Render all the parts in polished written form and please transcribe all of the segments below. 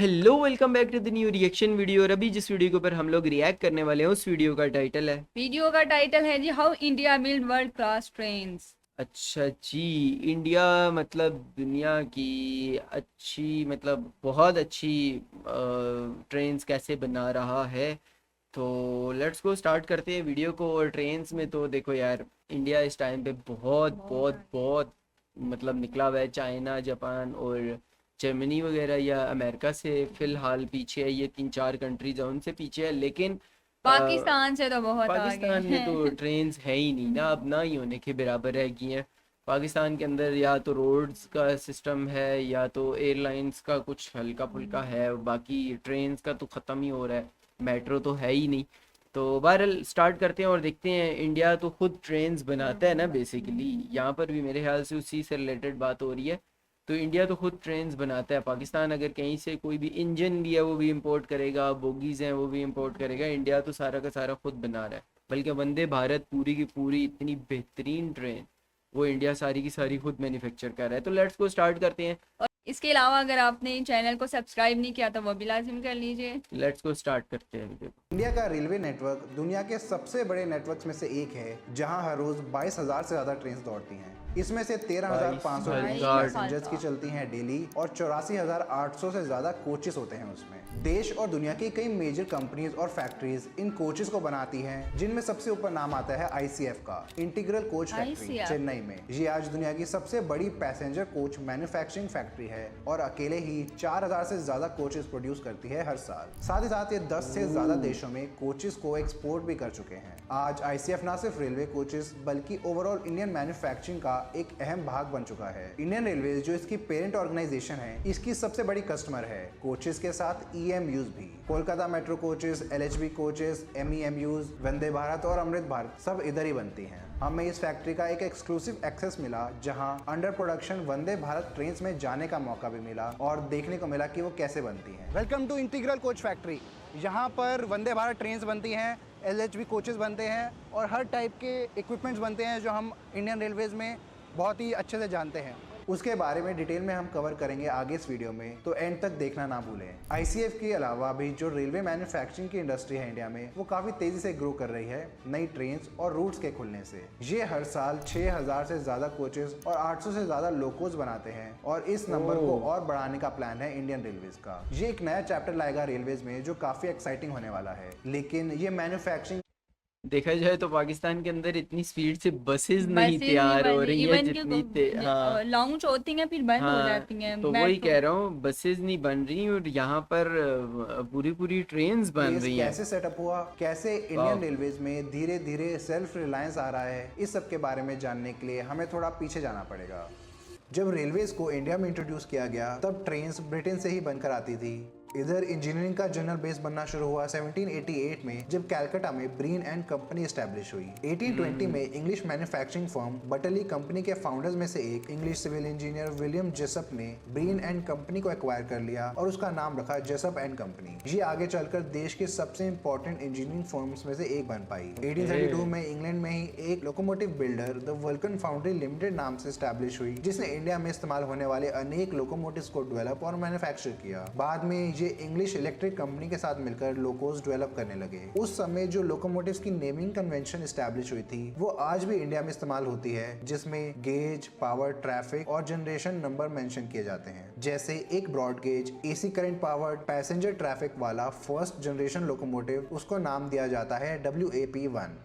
Hello, welcome back to the new reaction video. और अभी जिस वीडियो के ऊपर हम लोग रिएक्ट करने वाले हैं उस वीडियो का टाइटल है। वीडियो का टाइटल है जी how India build world class trains. अच्छा जी। इंडिया मतलब दुनिया की अच्छी मतलब बहुत अच्छी ट्रेन्स कैसे बना रहा है। तो लेट्स गो स्टार्ट करते हैं वीडियो को। और ट्रेन्स में तो देखो यार, इंडिया इस टाइम पे बहुत बहुत बहुत आगे। बहुत मतलब निकला हुआ है। चाइना, जापान और जर्मनी वगैरह या अमेरिका से फ़िलहाल पीछे है। ये तीन चार कंट्रीज हैं, उनसे पीछे है। लेकिन पाकिस्तान से तो बहुत आगे पाकिस्तान में तो हैं। ट्रेन्स है ही नहीं ना, अब ना ही होने के बराबर रह गई हैं। पाकिस्तान के अंदर या तो रोड्स का सिस्टम है या तो एयरलाइंस का कुछ हल्का फुल्का है, बाकी ट्रेन्स का तो ख़त्म ही हो रहा है। मेट्रो तो है ही नहीं। तो बहरहाल स्टार्ट करते हैं और देखते हैं। इंडिया तो खुद ट्रेन्स बनाता है ना बेसिकली, यहाँ पर भी मेरे ख्याल से उसी से रिलेटेड बात हो रही है। तो इंडिया तो खुद ट्रेन्स बनाता है। पाकिस्तान अगर कहीं से कोई भी इंजन भी है वो भी इंपोर्ट करेगा, बोगीज़ हैं वो भी इंपोर्ट करेगा। इंडिया तो सारा का सारा खुद बना रहा है। बल्कि वंदे भारत पूरी की पूरी इतनी बेहतरीन ट्रेन वो इंडिया सारी की सारी खुद मैन्युफैक्चर कर रहा है। तो लेट्स को स्टार्ट करते हैं। और इसके अलावा अगर आपने चैनल को सब्सक्राइब नहीं किया तो वो भी लाजिम कर लीजिए। लेट्स को स्टार्ट करते हैं वीडियो। इंडिया का रेलवे नेटवर्क दुनिया के सबसे बड़े नेटवर्क्स में से एक है, जहां हर रोज 22,000 से ज्यादा ट्रेन दौड़ती हैं। इसमें से 13,500 ट्रेन 22,000। पैसेंजर्स की चलती हैं डेली और 84,800 से ज्यादा कोचेस होते हैं उसमें। देश और दुनिया की कई मेजर कंपनीज और फैक्ट्रीज इन कोचेस को बनाती हैं, जिनमें सबसे ऊपर नाम आता है आईसीएफ का, integral coach factory ICF Chennai में। ये आज दुनिया की सबसे बड़ी पैसेंजर कोच मैन्युफैक्चरिंग फैक्ट्री है और अकेले ही 4,000 से ज्यादा कोचेस प्रोड्यूस करती है हर साल। साथ ही साथ ये 10 से ज्यादा देशों में कोचेस को एक्सपोर्ट भी कर चुके हैं। आज आईसीएफ ना सिर्फ रेलवे कोचेस बल्कि ओवरऑल इंडियन मैन्युफैक्चरिंग का एक अहम भाग बन चुका है। इंडियन रेलवे जो इसकी पेरेंट ऑर्गेनाइजेशन है, इसकी सबसे बड़ी कस्टमर है। कोचेस के साथ ईएमयूज भी, Kolkata metro coaches, LHB coaches, MEMUs, Vande Bharat और अमृत भारत सब इधर ही बनती हैं। हमें इस फैक्ट्री का एक एक्सक्लूसिव एक्सेस मिला, जहां under production Vande Bharat trains में जाने का मौका भी मिला और देखने को मिला कि वो कैसे बनती हैं। Welcome to Integral coach Factory. यहाँ पर वंदे भारत ट्रेन्स बनती हैं, एलएचबी कोचेस बनते हैं और हर टाइप के इक्विपमेंट्स बनते हैं जो हम इंडियन रेलवेज में बहुत ही अच्छे से जानते हैं। उसके बारे में डिटेल में हम कवर करेंगे आगे इस वीडियो में, तो एंड तक देखना ना भूलें। आईसीएफ के अलावा भी जो रेलवे मैन्युफैक्चरिंग की इंडस्ट्री है इंडिया में, वो काफ़ी तेज़ी से ग्रो कर रही है नई ट्रेन्स और रूट्स के खुलने से। ये हर साल 6,000 से ज़्यादा कोचेस और 800 से ज़्यादा लोकोज बनाते हैं और इस नंबर को और बढ़ाने का प्लान है इंडियन रेलवेज का। ये एक नया चैप्टर लाएगा रेलवेज में जो काफ़ी एक्साइटिंग होने वाला है। लेकिन ये मैन्युफैक्चरिंग देखा जाए तो पाकिस्तान के अंदर इतनी स्पीड से बसेस नहीं बसेज नहीं तैयार बन हो रही, रही हैं इवन जितनी हाँ। लॉन्च होती हैं फिर बंद हो हाँ, जाती हैं तो वही मेट्रो। कह रहा हूँ, बसेस नहीं बन रही और यहाँ पर पूरी पूरी ट्रेन्स बन बेस रही हैं। कैसे सेटअप हुआ, कैसे इंडियन रेलवेज में धीरे धीरे सेल्फ रिलायंस आ रहा है, इस सब के बारे में जानने के लिए हमें थोड़ा पीछे जाना पड़ेगा। जब रेलवेज को इंडिया में इंट्रोड्यूस किया गया तब ट्रेन्स ब्रिटेन से ही बनकर आती थी। इधर इंजीनियरिंग का जनरल बेस बनना शुरू हुआ 1788 में, जब कलकत्ता में ब्रीन एंड कंपनी एस्टैब्लिश हुई। 1820 में English manufacturing firm Butterley company के फाउंडर्स में से एक English civil engineer William Jessop ने ब्रीन एंड कंपनी को एक्वायर कर लिया और उसका नाम रखा जेसप एंड कंपनी। ये आगे चलकर देश के सबसे इंपॉर्टेंट इंजीनियरिंग फर्म्स में से एक बन पाई। 1832 में इंग्लैंड में ही एक locomotive builder the vulcan foundry limited नाम से एस्टैब्लिश हुई, जिसने इंडिया में इस्तेमाल होने वाले अनेक लोकोमोटिव्स को डेवलप और मैन्युफैक्चर किया। बाद में ये इंग्लिश इलेक्ट्रिक कंपनी के साथ मिलकर लोकोस डेवलप करने लगे। उस समय जो लोकोमोटिव्स की नेमिंग कन्वेंशन एस्टैब्लिश हुई थी, वो आज भी इंडिया में इस्तेमाल होती है, जिसमें गेज, पावर, ट्रैफिक और जनरेशन नंबर मेंशन किए जाते हैं। जैसे एक broad gauge AC current powered passenger traffic वाला फर्स्ट जनरेशन लोकोमोटिव, उसको नाम दिया जाता है WAP1।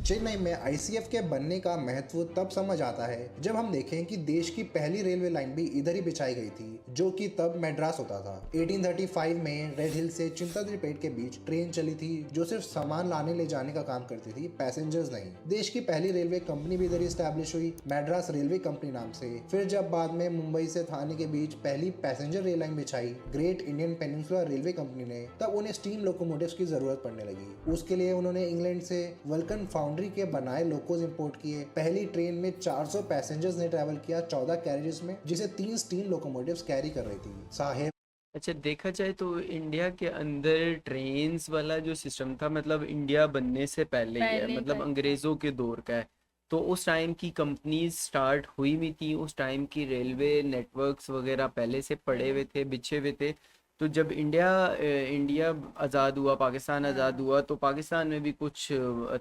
चेन्नई में आईसीएफ के बनने का महत्व तब समझ आता है जब हम देखें कि देश की पहली रेलवे लाइन भी इधर ही बिछाई गई थी, जो कि तब मैड्रास होता था। 1835 में रेड हिल से चिंताद्रिपेट के बीच ट्रेन चली थी, जो सिर्फ सामान लाने ले जाने का काम करती थी, पैसेंजर्स नहीं। देश की पहली रेलवे कंपनी भी इधर ही स्टैब्लिश हुई, मैड्रास रेलवे कंपनी नाम से। फिर जब बाद में मुंबई से थाने के बीच पहली पैसेंजर रेल लाइन बिछाई great Indian peninsula railway company ने, तब उन्हें स्टीम लोकोमोटिव्स की जरूरत पड़ने लगी। उसके लिए उन्होंने इंग्लैंड से वल्कन फाउंड्री के बनाए लोकोज इंपोर्ट किए। पहली ट्रेन में 400 पैसेंजर्स ने ट्रैवल किया 14 कैरेजेस में, जिसे 3 स्टीम लोकोमोटिव्स कैरी कर रही थी। साहेब अच्छा, देखा जाए तो इंडिया के अंदर ट्रेन्स वाला जो सिस्टम था मतलब इंडिया बनने से पहले ही है, पहले का मतलब ही था। अंग्रेज़ों के दौर का है। तो उस टाइम की कंपनीज स्टार्ट हुई भी थी, उस टाइम की रेलवे नेटवर्क्स वगैरह पहले से पड़े हुए थे, बिछे हुए थे। तो जब इंडिया आज़ाद हुआ, पाकिस्तान आज़ाद हुआ, तो पाकिस्तान में भी कुछ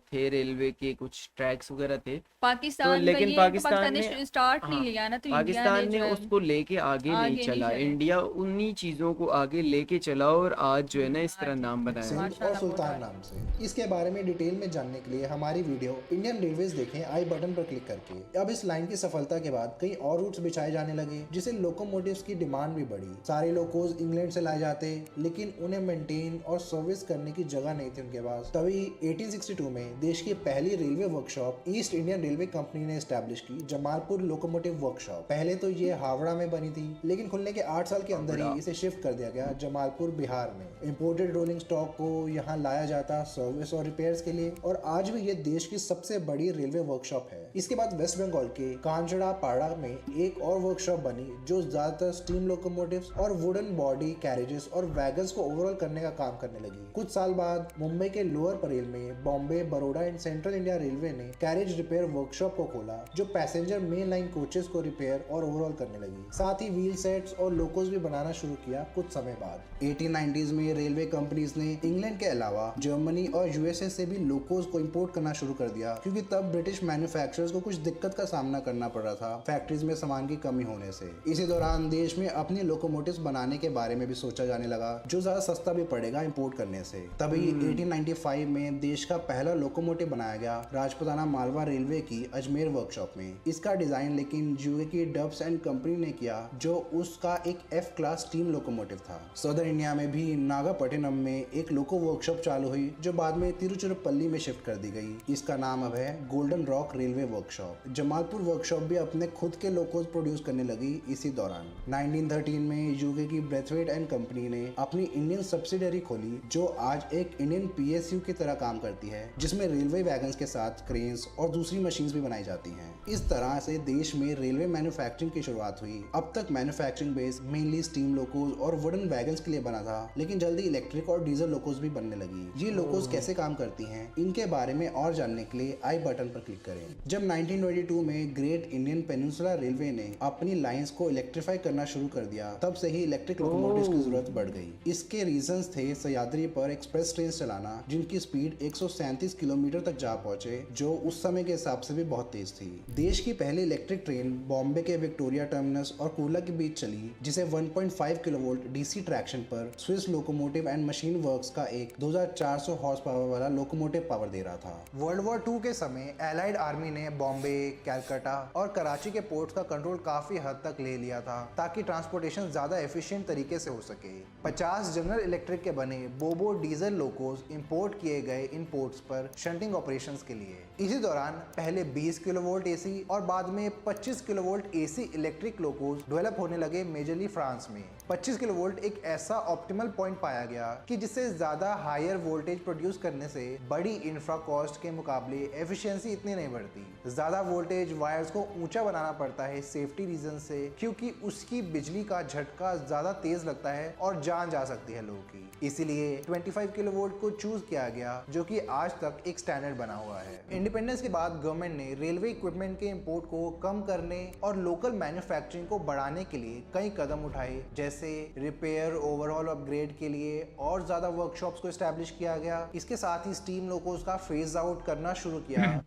थे रेलवे के कुछ ट्रैक्स वगैरह थे। तो पाकिस्तान लेकिन वही है कि पाकिस्तान पाकिस्तान ने, ने स्टार्ट नहीं हाँ, लिया ना, तो इंडिया ने पाकिस्तान ने जो है उसको लेके आगे नहीं आगे नहीं चला, चले। इंडिया उन्हीं चीज़ों को आगे लेके चला और आज जो है ना इस तरह आज नाम बनाया। सिंध और माशाल्लाह बहुत सुल्तान सारे। नाम से। इसके बारे में डिटेल में जानने के लिए हमारी वीडियो इंडियन रेलवेज देखें आई बटन पर क्लिक करके। अब इस लाइन की सफलता के बाद कई और रूट्स बिछाए जाने लगे, जिससे लोकोमोटिव्स की डिमांड भी बढ़ी। सारे लोकोज इंग्लैंड से लाए जाते, लेकिन उन्हें मेंटेन और सर्विस करने की जगह नहीं थी उनके पास। तभी 1862 में देश की पहली railway workshop east Indian railway company ने एस्टैब्लिश की, जमालपुर लोकोमोटिव वर्कशॉप। पहले तो ये हावड़ा में बनी थी, लेकिन खुलने के 8 साल के अंदर ही इसे शिफ्ट कर दिया गया जमालपुर, बिहार में। इंपोर्टेड रोलिंग स्टॉक को यहाँ लाया जाता सर्विस और रिपेयर्स के लिए, और आज भी ये देश की सबसे बड़ी रेलवे वर्कशॉप है। इसके बाद वेस्ट बंगाल के कांचड़ा पाड़ा में एक और वर्कशॉप बनी, जो ज्यादातर स्टीम लोकोमोटिव्स और वुडन बॉडी कैरेजेस और वैगन्स को ओवरऑल करने का काम करने लगी। कुछ साल बाद मुंबई के लोअर परेल में Bombay, Baroda and central India railway ने कैरेज रिपेयर वर्कशॉप को खोला, जो पैसेंजर मेन लाइन कोचेस को रिपेयर और ओवरऑल करने लगी। साथ ही व्हील सेट्स और लोकोज भी बनाना शुरू किया कुछ समय बाद। 1890s में रेलवे कंपनीज ने इंग्लैंड के अलावा जर्मनी और यूएसए से भी लोकोज को इंपोर्ट करना शुरू कर दिया, क्योंकि तब ब्रिटिश मैन्युफैक्चरर्स को कुछ दिक्कत का सामना करना पड़ रहा था फैक्ट्रीज में सामान की कमी होने से। इसी दौरान देश में अपनी लोकोमोटिव्स बनाने के बारे में भी सोचा जाने लगा, जो ज्यादा सस्ता भी पड़ेगा इंपोर्ट करने से। तभी 1895 में देश का पहला लोकोमोटिव बनाया गया राजपुताना मालवा रेलवे की अजमेर वर्कशॉप में। इसका डिजाइन लेकिन यूके की डब्स एंड कंपनी ने किया, जो उसका एक F क्लास स्टीम लोकोमोटिव था। सदर्न इंडिया में भी नागापट्टिनम में एक लोको वर्कशॉप चालू हुई, जो बाद में तिरुचिरापल्ली में शिफ्ट कर दी गई। इसका नाम अब है golden rock railway workshop. Jamalpur workshop भी अपने खुद के लोकोज प्रोड्यूस करने लगी इसी दौरान। 1913 में यूके की ब्रेथवेट एंड कंपनी ने अपनी इंडियन सब्सिडरी खोली, जो आज एक इंडियन PSU की तरह काम करती है, जिसमें रेलवे वैगन्स के साथ क्रेन्स और दूसरी मशीन्स भी बनाई जाती हैं। इस तरह से देश में रेलवे मैन्युफैक्चरिंग की शुरुआत हुई। अब तक manufacturing base mainly steam locos और वुडन वैगन्स के लिए बना था, लेकिन जल्दी इलेक्ट्रिक और डीजल लोकोज भी बनने लगी। ये लोकोज कैसे काम करती हैं, इनके बारे में और जानने के लिए आई बटन पर क्लिक करें। जब 1922 में ग्रेट इंडियन पेनिनसुला रेलवे ने अपनी लाइंस को इलेक्ट्रीफाई करना शुरू कर दिया, तब से ही इलेक्ट्रिक लोकोमोटिव्स की जरूरत बढ़ गई। इसके रीजंस थे सह्याद्री पर एक्सप्रेस ट्रेन चलाना, जिनकी स्पीड 137 किलोमीटर तक जा पहुंचे, जो उस समय के हिसाब से भी बहुत तेज थी। देश की पहली इलेक्ट्रिक ट्रेन बॉम्बे के विक्टोरिया टर्मिनस और कुर्ला के बीच चली, जिसे 1.5 किलोवोल्ट डीसी ट्रैक्शन पर Swiss locomotive and machine works का एक 2400 हॉर्स पावर वाला लोकोमोटिव पावर दे रहा था। वर्ल्ड वॉर 2 के समय एलाइड आर्मी ने बॉम्बे, कैलकाटा और कराची के पोर्ट्स का कंट्रोल काफी हद तक ले लिया था, ताकि ट्रांसपोर्टेशन ज्यादा एफिशिएंट तरीके से हो सके। 50 जनरल इलेक्ट्रिक के बने बोबो डीजल लोकोज इंपोर्ट किए गए इन पोर्ट्स पर शंटिंग ऑपरेशंस के लिए। इसी दौरान पहले 20 किलोवोल्ट एसी और बाद में 25 kilovolt AC electric locos develop होने लगे, मेजरली फ्रांस में। 25 किलोवोल्ट एक ऐसा ऑप्टिमल पॉइंट पाया गया कि जिससे ज्यादा हायर वोल्टेज प्रोड्यूस करने से बड़ी इंफ्रा कॉस्ट के मुकाबले एफिशिएंसी इतनी नहीं बढ़ती। ज्यादा वोल्टेज वायर्स को ऊंचा बनाना पड़ता है सेफ्टी रीजन से, क्योंकि उसकी बिजली का झटका ज्यादा तेज लगता है और जान जा सकती है लोगों की। इसीलिए 25 किलोवोल्ट को चूज किया गया, जो कि आज तक एक स्टैंडर्ड बना हुआ है। इंडिपेंडेंस के बाद गवर्नमेंट ने रेलवे इक्विपमेंट के इंपोर्ट को कम करने और लोकल मैन्युफैक्चरिंग को बढ़ाने के लिए कई कदम उठाए, जैसे रिपेयर, ओवरऑल, अपग्रेड के लिए और ज्यादा वर्कशॉप्स को एस्टैब्लिश किया गया। इसके साथ ही स्टीम लोकोज का फेज आउट करना शुरू किया।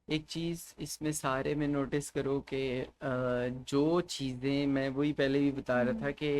एक चीज़ इसमें सारे में नोटिस करो कि जो चीज़ें मैं वही पहले भी बता रहा था कि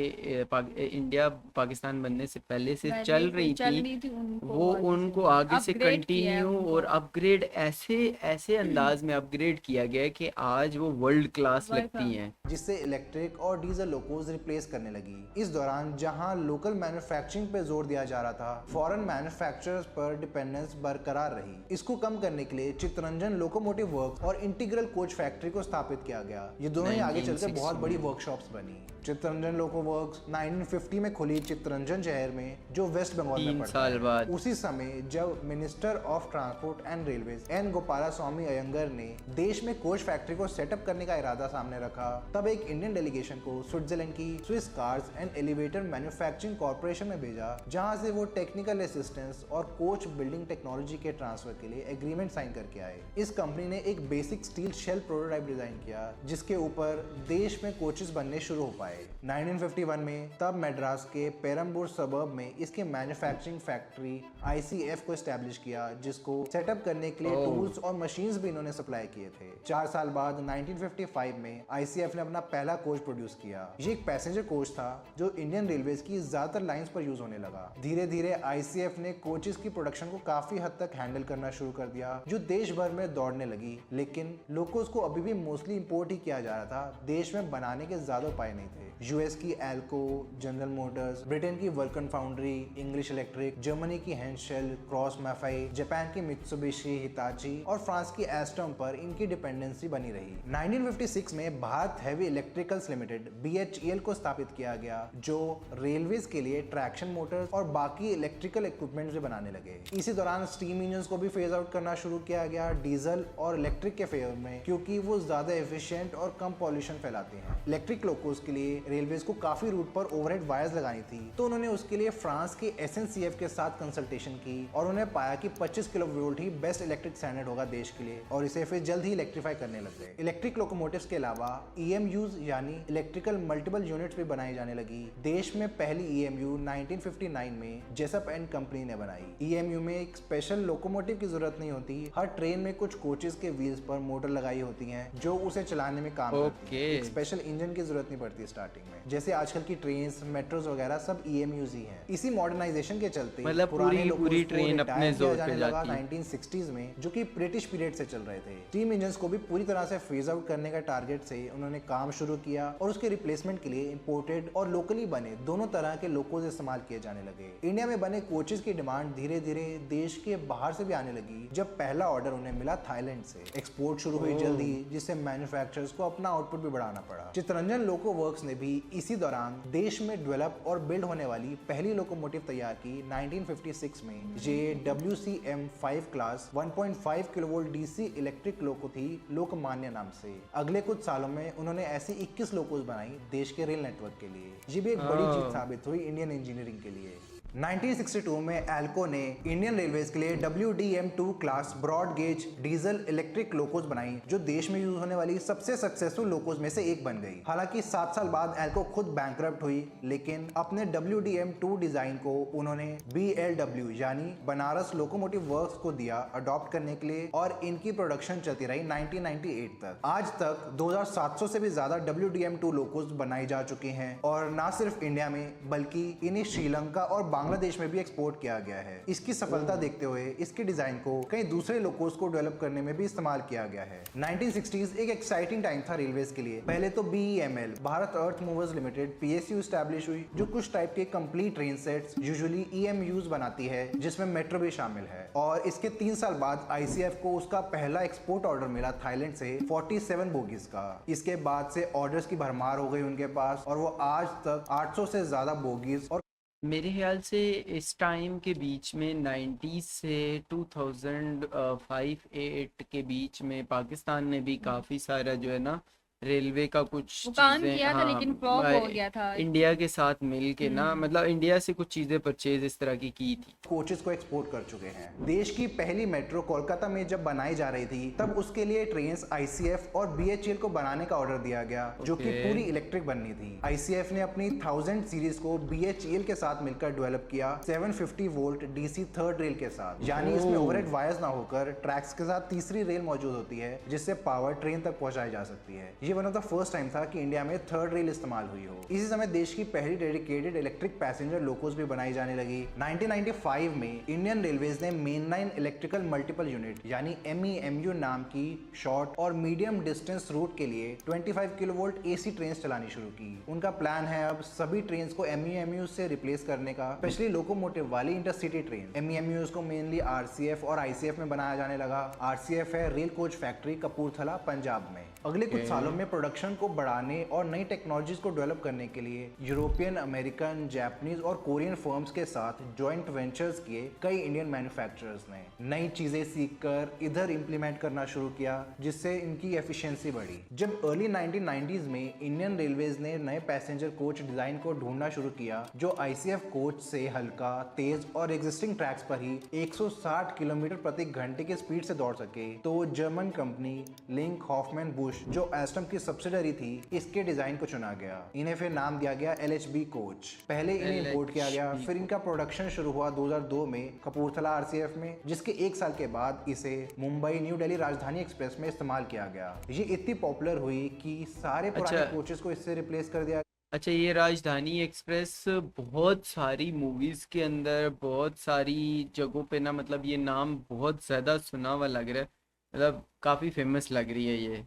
इंडिया पाकिस्तान बनने से पहले से चल रही थी, वो उनको आगे से कंटिन्यू और अपग्रेड ऐसे अंदाज में अपग्रेड किया गया कि आज वो वर्ल्ड क्लास लगती हैं, जिससे इलेक्ट्रिक और डीजल लोकोज रिप्लेस करने लगी। इस दौरान जहां लोकल मैन्युफैक्चरिंग पे जोर दिया जा रहा था, फॉरेन मैन्युफैक्चरर्स पर डिपेंडेंस बरकरार रही। इसको कम करने के लिए चित्तरंजन लोकोमोटिव वर्क्स और इंटीग्रल कोच फैक्ट्री को स्थापित किया गया। ये दोनों ही आगे चलकर बहुत बड़ी वर्कशॉप्स बनी। चित्तरंजन लोको वर्क्स 1950 में खुली चित्तरंजन शहर में, जो वेस्ट बंगाल में 3 पड़ता साल है। बाद। उसी समय जब minister of transport and railways N Gopala Swami Ayyangar ने देश में कोच फैक्ट्री को सेटअप करने का इरादा सामने रखा, तब एक इंडियन डेलीगेशन को स्विट्जरलैंड की Swiss cars and elevator manufacturing corporation में भेजा, जहां से वो टेक्निकल असिस्टेंस और कोच बिल्डिंग टेक्नोलॉजी के ट्रांसफर के लिए एग्रीमेंट साइन करके आए। इस कंपनी ने एक basic steel shell prototype design किया, जिसके ऊपर देश में कोचेस बनने शुरू हो पाए। 1951 में तब मद्रास के पेरम्बूर सबर्ब में इसके मैन्युफैक्चरिंग फैक्ट्री ICF को एस्टैब्लिश किया, जिसको सेटअप करने के लिए टूल्स और मशीन्स भी इन्होंने सप्लाई किए थे। 4 साल बाद 1955 में ICF ने अपना पहला कोच प्रोड्यूस किया। ये एक पैसेंजर कोच था जो इंडियन रेलवेज की ज्यादातर लाइंस पर यूज होने लगा। धीरे धीरे ICF ने कोचेस की प्रोडक्शन को काफी हद तक हैंडल करना शुरू कर दिया, जो देश भर में दौड़ने लगी। लेकिन लोकोस को अभी भी मोस्टली इंपोर्ट ही किया जा रहा था, देश में बनाने के ज्यादा उपाय नहीं थे। यूएस की एल्को, जनरल मोटर्स, ब्रिटेन की वर्कन फाउंड्री, इंग्लिश इलेक्ट्रिक, जर्मनी की हेंशेल, क्रॉस मैफाई, जापान की मित्सुबिशी, हिताची और फ्रांस की एस्टम पर इनकी डिपेंडेंसी बनी रही। 1956 में Bharat heavy electricals limited BHEL को स्थापित किया गया, जो रेलवेज के लिए ट्रैक्शन मोटर्स और बाकी इलेक्ट्रिकल इक्विपमेंट्स भी बनाने लगे। इसी दौरान स्टीम इंजन को भी फेज आउट करना शुरू किया गया डीजल और इलेक्ट्रिक के फेवर में, क्योंकि वो ज्यादा एफिशिएंट और कम पॉल्यूशन फैलाते हैं। इलेक्ट्रिक लोकोस के लिए रेलवेज को काफी रूट पर ओवरहेड वायर्स लगानी थी, तो उन्होंने उसके लिए फ्रांस के SNCF के साथ कंसल्टेशन की और उन्हें पाया कि 25 किलोवोल्ट ही बेस्ट इलेक्ट्रिक स्टैंडर्ड होगा देश के लिए, और इसे फिर जल्द ही इलेक्ट्रीफाई करने लग गए। इलेक्ट्रिक लोकोमोटिव्स के अलावा EMUs यानी इलेक्ट्रिकल मल्टीपल यूनिट्स भी बनाई जाने लगी। देश में पहली EMU 1959 में जेसप एंड कंपनी ने बनाई। EMU में एक स्पेशल लोकोमोटिव की जरूरत नहीं होती, हर ट्रेन में कुछ कोचेस के व्हील्स पर मोटर लगाई होती हैं, जो उसे चलाने में काम करती है। एक स्पेशल इंजन की जरूरत नहीं पड़ती स्टार्टिंग में, जैसे आजकल की ट्रेन्स, मेट्रोज वगैरह सब EMUs ही हैं। इसी मॉडर्नाइजेशन के चलते मतलब पूरी ट्रेन अपने जोर पे जाती है। 1960s में, जो कि ब्रिटिश पीरियड से चल रहे थे। स्टीम इंजन्स को भी पूरी तरह से फेज आउट करने का टारगेट से उन्होंने काम शुरू किया और उसके रिप्लेसमेंट के लिए इंपोर्टेड और लोकली बने दोनों तरह के लोकोज इस्तेमाल किए जाने लगे। इंडिया में बने कोचेस की डिमांड धीरे धीरे देश के बाहर से भी आने लगी, जब पहला ऑर्डर उन्हें मिला थाईलैंड से। एक्सपोर्ट शुरू हुई जल्दी, जिससे मैन्युफैक्चरर्स को अपना आउटपुट भी बढ़ाना पड़ा। चित्तरंजन लोको वर्क्स ने भी इसी दौरान देश में डेवलप और बिल्ड होने वाली पहली लोकोमोटिव तैयार की 1956 में। ये WCM5 class 1.5 kilovolt DC electric loco थी, लोकमान्य नाम से। अगले कुछ सालों में उन्होंने ऐसी 21 लोकोस बनाई देश के रेल नेटवर्क के लिए। ये भी एक बड़ी जीत साबित हुई इंडियन इंजीनियरिंग के लिए। 1962 में एल्को ने इंडियन रेलवेज के लिए WDM2 class broad gauge diesel electric locos बनाई, जो देश में यूज होने वाली सबसे सक्सेसफुल लोकोज में से एक बन गई। हालांकि 7 साल बाद एल्को खुद बैंकरप्ट हुई, लेकिन अपने WDM2 डिजाइन को उन्होंने BLW यानी बनारस लोकोमोटिव वर्क्स को दिया अडॉप्ट करने के लिए, और इनकी प्रोडक्शन चलती रही 1998 तक। आज तक 2700 से भी ज्यादा WDM2 लोकोज बनाई जा चुकी हैं, और न सिर्फ इंडिया में बल्कि इन्हें श्रीलंका और बांग्लादेश में भी एक्सपोर्ट किया गया है। इसकी सफलता देखते हुए इसके डिजाइन को कई दूसरे लोकोस को डेवलप करने में भी इस्तेमाल किया गया है। 1960s एक एक्साइटिंग टाइम था रेलवेज के लिए। पहले तो BEML भारत अर्थ मूवर्स लिमिटेड PSU एस्टैब्लिश हुई, जो कुछ टाइप के complete train sets usually EMUs बनाती है, जिसमें मेट्रो भी शामिल है। और इसके 3 साल बाद ICF को उसका पहला एक्सपोर्ट ऑर्डर मिला थाईलैंड से 47 बोगीज का। इसके बाद से ऑर्डर्स की भरमार हो गई उनके पास, और वो आज तक 800 से ज्यादा बोगीज और मेरे ख्याल से इस टाइम के बीच में 90s से 2005-8 के बीच में पाकिस्तान ने भी काफ़ी सारा जो है ना रेलवे का कुछ वो काम चीजें, किया था, हाँ, लेकिन फ्लॉप हो गया था। इंडिया के साथ मिल के ना, मतलब इंडिया से कुछ चीजें परचेज इस तरह की थी। कोचेस को एक्सपोर्ट कर चुके हैं। देश की पहली मेट्रो कोलकाता में जब बनाई जा रही थी, तब उसके लिए ट्रेन्स ICF और BHEL को बनाने का ऑर्डर दिया गया, जो कि पूरी इलेक्ट्रिक बननी थी। ICF ने अपनी 1000 सीरीज को BHEL के साथ मिलकर डेवलप किया 750 वोल्ट DC थर्ड रेल के साथ, यानी इसमें ओवरहेड वायर्स ना होकर ट्रैक्स के साथ तीसरी रेल मौजूद होती है, जिससे पावर ट्रेन तक पहुंचाई जा सकती है। ये one of the first time था कि इंडिया में थर्ड रेल इस्तेमाल हुई हो। इसी समय देश की पहली डेडिकेटेड इलेक्ट्रिक पैसेंजर लोकोस भी बनाई जाने लगी। 1995 में इंडियन रेलवेज ने main line electrical multiple unit यानी MEMU नाम की शॉर्ट और मीडियम डिस्टेंस रूट के लिए 25 किलोवोल्ट AC ट्रेन चलानी शुरू की। उनका प्लान है अब सभी ट्रेन को MEMU से रिप्लेस करने का, स्पेशली लोकोमोटिव वाली इंटरसिटी ट्रेन। MEMUs को मेनली RCF और ICF में बनाया जाने लगा। RCF है rail coach factory Kapurthala Punjab में। अगले कुछ Okay. सालों में प्रोडक्शन को बढ़ाने और नई टेक्नोलॉजीज को डेवलप करने के लिए यूरोपियन, अमेरिकन, जापानीज और कोरियन फर्म्स के साथ जॉइंट वेंचर्स किए कई इंडियन मैन्युफैक्चरर्स ने नई चीजें सीखकर इधर इंप्लीमेंट करना शुरू किया, जिससे इनकी एफिशिएंसी बढ़ी। जब अर्ली 1990s में इंडियन रेलवेज ने नए पैसेंजर कोच डिजाइन को ढूंढना शुरू किया जो आईसीएफ कोच से हल्का, तेज और एग्जिस्टिंग ट्रैक्स पर ही 160 किलोमीटर प्रति घंटे की स्पीड से दौड़ सके, तो German company Linke Hofmann Busch जो एस्टम की सब्सिडरी थी, इसके डिजाइन को चुना गया। इन्हें फिर नाम दिया गया एलएचबी कोच। पहले इन्हें इंपोर्ट किया गया, फिर इनका प्रोडक्शन शुरू हुआ 2002 में कपूरथला आरसीएफ में, जिसके एक साल के बाद इसे मुंबई न्यू दिल्ली राजधानी एक्सप्रेस में इस्तेमाल किया गया। ये इतनी पॉपुलर हुई कि सारे पुराने अच्छा। कोचेस को इससे रिप्लेस कर दिया। अच्छा, ये राजधानी एक्सप्रेस बहुत सारी मूवीज के अंदर, बहुत सारी जगहों पे ना, मतलब ये नाम बहुत ज्यादा सुना हुआ लग रहा है, मतलब काफी फेमस लग रही है ये।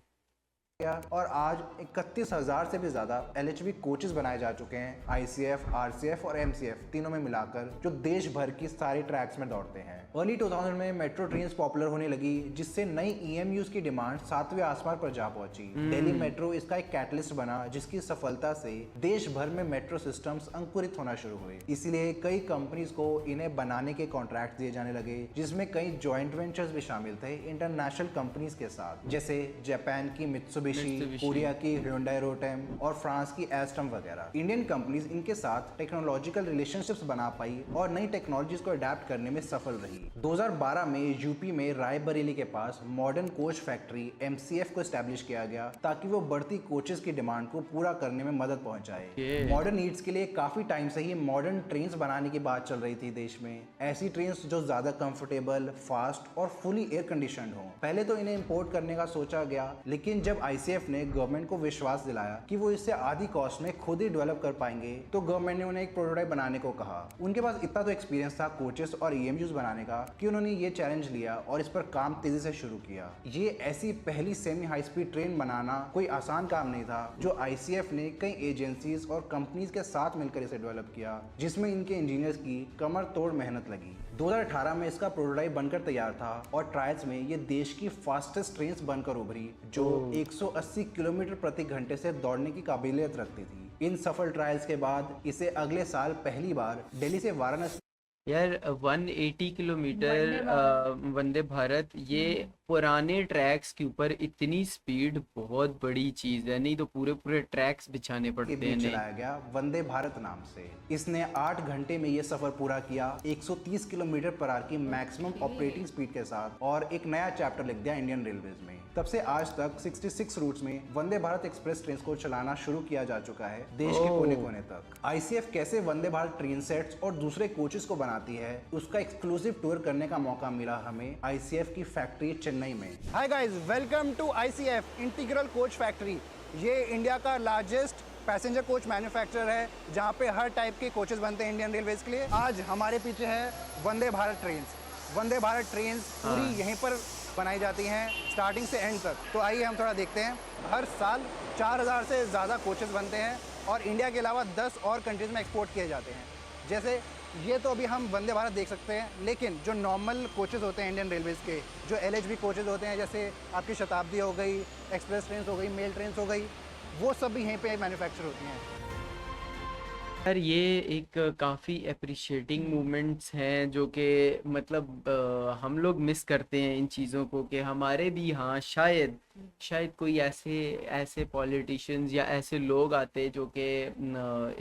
और आज 31,000 से भी ज्यादा एलएचबी कोचेस बनाए जा चुके हैं, आईसीएफ, आरसीएफ और एमसीएफ तीनों में मिलाकर, जो देश भर की सारी ट्रैक्स में दौड़ते हैं। अर्ली 2000 में मेट्रो ट्रेन्स पॉपुलर होने लगी, जिससे नई ईएमयूज की डिमांड 7वें आसमान पर जा पहुंची। दिल्ली मेट्रो इसका एक कैटलिस्ट बना, जिसकी सफलता से देश भर में मेट्रो सिस्टम्स अंकुरित होना शुरू हुए। इसीलिए कई कंपनीज को इन्हें बनाने के कॉन्ट्रैक्ट दिए जाने लगे, जिसमें कई जॉइंट वेंचर्स भी शामिल थे इंटरनेशनल कंपनीज के साथ, जैसे जापान की मित्सुबिशी, कोरिया की ह्यूंडई रोटेम और फ्रांस की एस्टम वगैरह। इंडियन कंपनीज इनके साथ टेक्नोलॉजिकल रिलेशनशिप्स बना पाई और नई टेक्नोलॉजीज को अडेप्ट करने में सफल रही। 2012 में यूपी में रायबरेली के पास मॉडर्न कोच फैक्ट्री एमसीएफ को एस्टैब्लिश किया गया, ताकि वो बढ़ती कोचेस की डिमांड को पूरा करने में मदद पहुंचाए। मॉडर्न नीड्स के लिए काफी टाइम से ही मॉडर्न ट्रेन्स बनाने की बात चल रही थी देश में। ऐसी ट्रेन्स जो ज्यादा कंफर्टेबल, फास्ट और फुली एयर कंडीशनड हो। पहले तो इन्हें इंपोर्ट करने का सोचा गया, लेकिन जब आईसीएफ ने गवर्नमेंट को विश्वास दिलाया कि वो इससे आधी कॉस्ट में खुद ही डेवलप कर पाएंगे, तो गवर्नमेंट ने उन्हें एक प्रोटोटाइप बनाने को कहा। उनके पास इतना तो एक्सपीरियंस था कोचेस और ईएमयूज बनाने का कि उन्होंने ये चैलेंज लिया और इस पर काम तेजी से शुरू किया। ये ऐसी पहली सेमी हाई स्पीड ट्रेन बनाना कोई आसान काम नहीं था, जो आईसीएफ ने कई एजेंसीज और कंपनीज के साथ मिलकर इसे डेवलप किया, जिसमें इनके इंजीनियर्स की कमर तोड़ मेहनत लगी। 2018 में इसका प्रोटोटाइप बनकर तैयार था और ट्रायल्स में ये देश की फास्टेस्ट ट्रेन्स बनकर उभरी, जो 180 किलोमीटर प्रति घंटे से दौड़ने की काबिलियत रखती थी। इन सफल ट्रायल्स के बाद इसे अगले साल पहली बार दिल्ली से वाराणसी यार 180 किलोमीटर वंदे भारत, ये पुराने ट्रैक्स के ऊपर इतनी स्पीड बहुत बड़ी चीज है। नहीं तो पूरे पूरे ट्रैक्स बिछाने के पड़ते हैं। बीच नहीं, चलाया गया वंदे भारत नाम से। इसने 8 घंटे में ये सफर पूरा किया, 130 किलोमीटर पर आवर की मैक्सिमम ऑपरेटिंग स्पीड के साथ, और एक नया चैप्टर लिख दिया इंडियन रेलवेज में। तब से आज तक 66 रूट्स में वंदे भारत एक्सप्रेस ट्रेन को चलाना शुरू किया जा चुका है, देश के कोने कोने तक। आईसीएफ कैसे वंदे भारत ट्रेन सेट्स और दूसरे कोचेस को बनाती है, उसका एक्सक्लूसिव टूर करने का मौका मिला हमें आईसीएफ की फैक्ट्री चेन्नई में। Hi guys, welcome to ICF integral coach factory. ये इंडिया का लार्जेस्ट पैसेंजर कोच मैन्युफैक्चरर है, जहाँ पे हर टाइप के कोचेस बनते हैं इंडियन रेलवेज के लिए। आज हमारे पीछे है वंदे भारत ट्रेन्स। वंदे भारत ट्रेन्स पूरी यहीं पर बनाई जाती हैं, स्टार्टिंग से एंड तक। तो आइए हम थोड़ा देखते हैं। हर साल 4000 से ज़्यादा कोचेस बनते हैं और इंडिया के अलावा 10 और कंट्रीज़ में एक्सपोर्ट किए जाते हैं। जैसे ये तो अभी हम वंदे भारत देख सकते हैं, लेकिन जो नॉर्मल कोचेस होते हैं इंडियन रेलवेज़ के, जो एलएचबी कोचेस होते हैं, जैसे आपकी शताब्दी हो गई, एक्सप्रेस ट्रेन हो गई, मेल ट्रेन हो गई, वो सब भी यहीं पे मैन्युफैक्चर होती हैं। यार ये एक काफ़ी अप्रिशिएटिंग मूवमेंट्स हैं, जो कि मतलब हम लोग मिस करते हैं इन चीज़ों को, कि हमारे भी यहाँ शायद कोई ऐसे ऐसे पॉलिटिशियंस या ऐसे लोग आते जो कि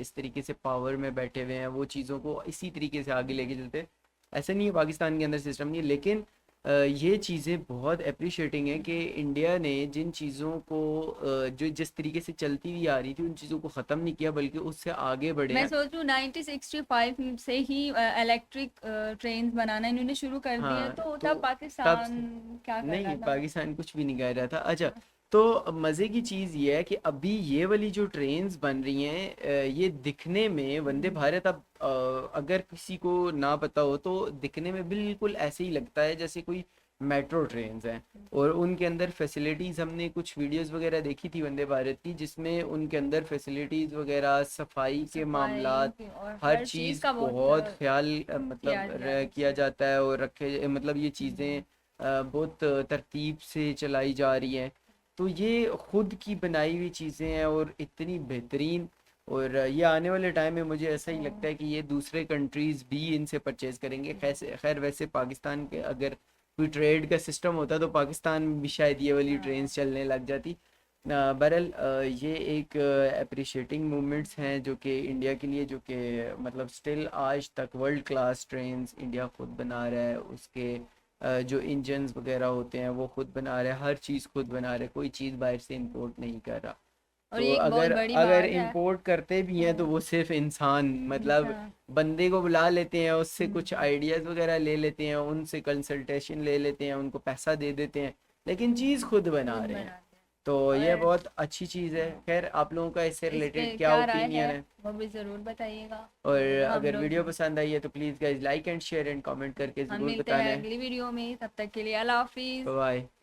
इस तरीके से पावर में बैठे हुए हैं, वो चीज़ों को इसी तरीके से आगे लेके चलते। ऐसा नहीं है पाकिस्तान के अंदर सिस्टम नहीं है, लेकिन ये चीज़ें बहुत अप्रिशिएटिंग है कि इंडिया ने जिन चीज़ों को जो जिस तरीके से चलती हुई आ रही थी, उन चीज़ों को ख़त्म नहीं किया, बल्कि उससे आगे बढ़े मैं हैं। सोच रही हूँ 1965 से ही इलेक्ट्रिक ट्रेन बनाना इन्होंने शुरू कर दिया, हाँ, तो तो तब पाकिस्तान क्या कर नहीं, रहा था? पाकिस्तान कुछ भी नहीं कह रहा था। अच्छा, तो मज़े की चीज़ ये है कि अभी ये वाली जो ट्रेन्स बन रही हैं, ये दिखने में वंदे भारत, अब अगर किसी को ना पता हो तो दिखने में बिल्कुल ऐसे ही लगता है जैसे कोई मेट्रो ट्रेन्स हैं, और उनके अंदर फैसिलिटीज़, हमने कुछ वीडियोस वगैरह देखी थी वंदे भारत की, जिसमें उनके अंदर फैसिलिटीज़ वगैरह, सफाई के मामलात, और हर चीज़ का बहुत ख्याल किया किया जाता है, और रखे, मतलब ये चीज़ें बहुत तरतीब से चलाई जा रही हैं। तो ये खुद की बनाई हुई चीज़ें हैं और इतनी बेहतरीन। और ये आने वाले टाइम में मुझे ऐसा ही लगता है कि ये दूसरे कंट्रीज़ भी इनसे परचेज़ करेंगे। खैर वैसे पाकिस्तान के अगर कोई ट्रेड का सिस्टम होता तो पाकिस्तान में भी शायद ये वाली ट्रेन चलने लग जाती। बहरहाल ये एक अप्रिशिएटिंग मूवमेंट्स हैं जो कि इंडिया के लिए, जो कि मतलब स्टिल आज तक वर्ल्ड क्लास ट्रेन्स इंडिया खुद बना रहा है। उसके जो इंजन्स वगैरह होते हैं वो खुद बना रहा है, हर चीज़ खुद बना रहा है, कोई चीज़ बाहर से इंपोर्ट नहीं कर रहा। और तो ये एक बहुत अगर बड़ी अगर बात है। इंपोर्ट करते भी हैं तो वो सिर्फ इंसान, मतलब हाँ, बंदे को बुला लेते हैं, उससे कुछ आइडियाज़ वगैरह ले लेते हैं, उनसे कंसल्टेशन ले लेते हैं, उनको पैसा दे देते हैं, लेकिन चीज़ खुद बना खुद रहे हैं। बनाते तो हैं। ये और बहुत अच्छी चीज़ है। खैर आप लोगों का इससे इस पे रिलेटेड क्या क्या राय ओपिनियन है है? वो भी ज़रूर बताइएगा। और तो हम अगर लोग वीडियो पसंद आई है तो please guys like and share and comment करके हम ज़रूर मिलते हैं बताना है। अगली वीडियो में, तब तक के लिए अल्लाह हाफिज़। बाय।